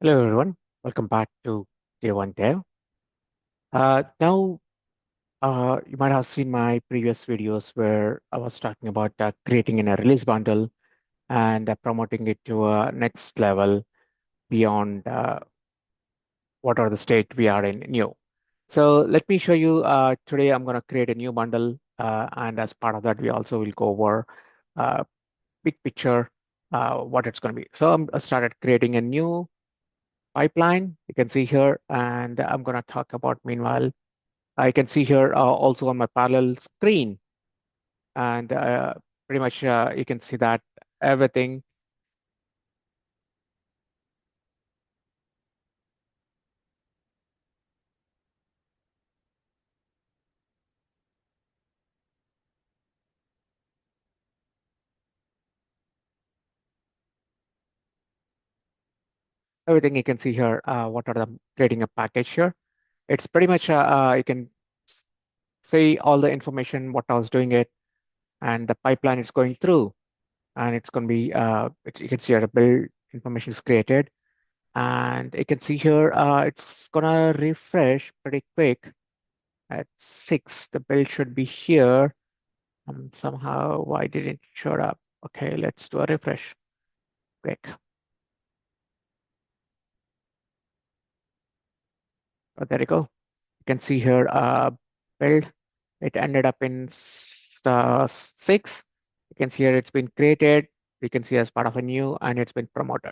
Hello, everyone. Welcome back to Day One Dev. Now, you might have seen my previous videos where I was talking about creating in a release bundle and promoting it to a next level beyond what are the state we are in new. So let me show you today. I'm going to create a new bundle, and as part of that, we also will go over uh, big picture what it's going to be. So I started creating a new pipeline. You can see here, and I'm going to talk about meanwhile. I can see here also on my parallel screen, and pretty much you can see that everything everything you can see here. What are the creating a package here? It's pretty much you can see all the information what I was doing it, and the pipeline is going through, and it's going to be you can see here the build information is created, and you can see here it's gonna refresh pretty quick at 6. The build should be here. Somehow, why didn't it show up? Okay, let's do a refresh quick. Oh, there you go. You can see here, build. It ended up in 6. You can see here it's been created. You can see as part of a new, and it's been promoted.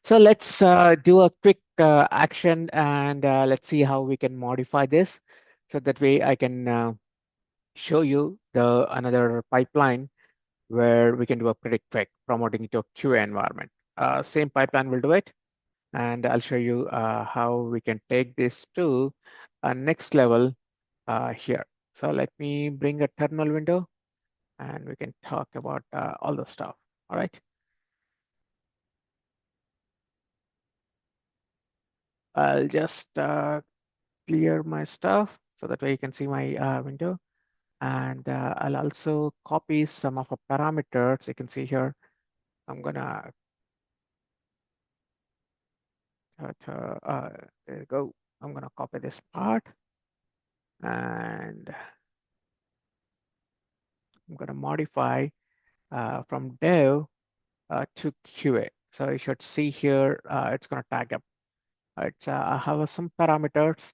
So let's do a quick action, and let's see how we can modify this. So that way I can show you the another pipeline where we can do a pretty quick promoting it to a QA environment. Same pipeline will do it. And I'll show you how we can take this to a next level here. So let me bring a terminal window and we can talk about all the stuff. All right. I'll just clear my stuff so that way you can see my window. And I'll also copy some of the parameters. You can see here, I'm gonna, there you go. I'm gonna copy this part and I'm gonna modify from dev to QA. So you should see here, it's going to tag up. I have some parameters,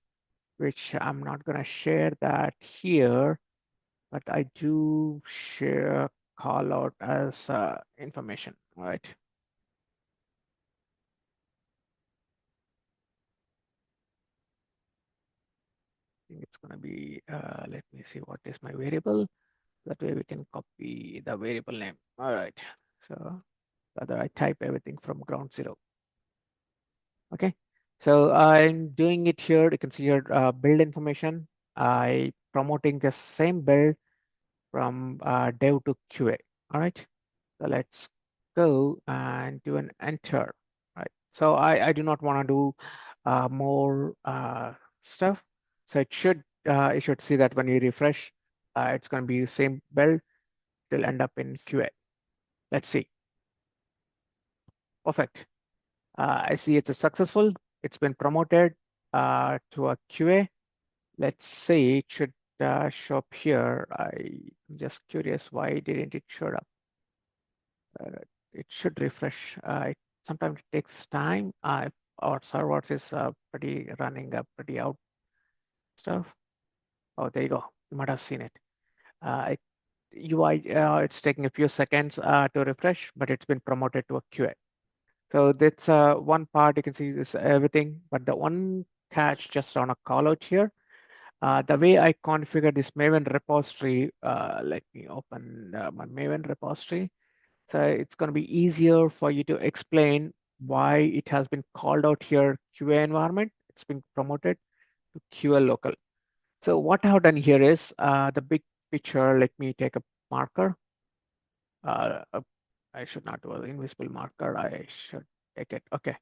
which I'm not going to share that here, but I do share call out as information, right? I think it's going to be, let me see what is my variable. That way we can copy the variable name. All right. So rather I type everything from ground zero. Okay, so I'm doing it here. You can see your build information. I promoting the same build from dev to QA. All right, so let's go and do an enter. Right, so I do not want to do more stuff. So it should you should see that when you refresh, it's going to be the same build. It'll end up in QA. Let's see. Perfect. I see it's a successful. It's been promoted to a QA. Let's say it should show up here. I'm just curious, why didn't it show up? It should refresh. Sometimes it takes time. Our servers is pretty running pretty out stuff. Oh, there you go. You might have seen it. UI, it's taking a few seconds to refresh, but it's been promoted to a QA. So that's one part. You can see this everything, but the one catch just on a call out here. The way I configure this Maven repository, let me open my Maven repository. So it's going to be easier for you to explain why it has been called out here QA environment. It's been promoted to QA local. So what I've done here is the big picture. Let me take a marker. I should not do an invisible marker. I should take it. Okay.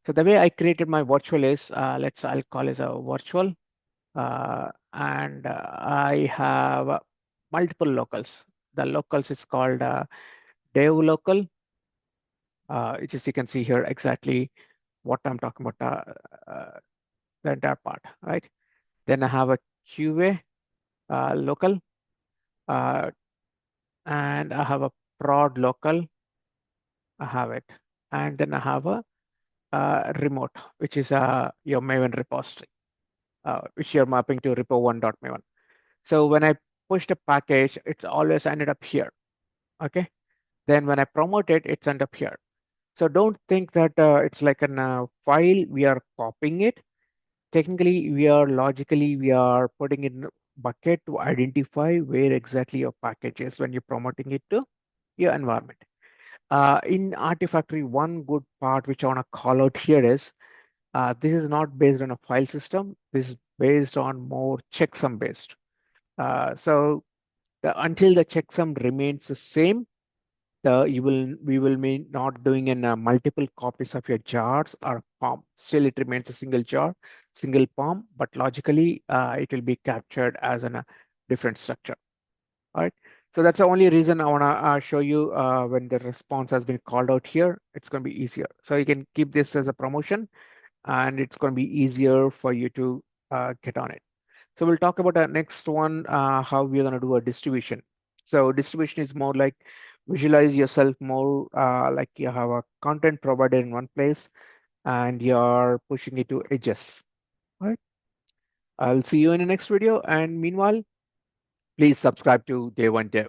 So the way I created my virtual is, I'll call it a virtual. And I have multiple locals. The locals is called dev local, which is you can see here exactly what I'm talking about, the entire part, right? Then I have a QA local, uh, and I have a prod local. I have it, and then I have a remote, which is your Maven repository, which you're mapping to repo1.maven. So when I pushed a package, it's always ended up here. Okay. Then when I promote it, it's end up here. So don't think that it's like a file, we are copying it. Technically, we are putting in a bucket to identify where exactly your package is when you're promoting it to your environment. In Artifactory, one good part which I want to call out here is this is not based on a file system. This is based on more checksum based. So until the checksum remains the same, we will be not doing in multiple copies of your jars or POM. Still, it remains a single jar, single POM, but logically it will be captured as a different structure. All right. So that's the only reason I want to show you when the response has been called out here. It's going to be easier. So you can keep this as a promotion, and it's going to be easier for you to get on it. So we'll talk about our next one, how we're going to do a distribution. So distribution is more like visualize yourself more like you have a content provided in one place and you're pushing it to edges. All right. I'll see you in the next video. And meanwhile, please subscribe to Day One Dev.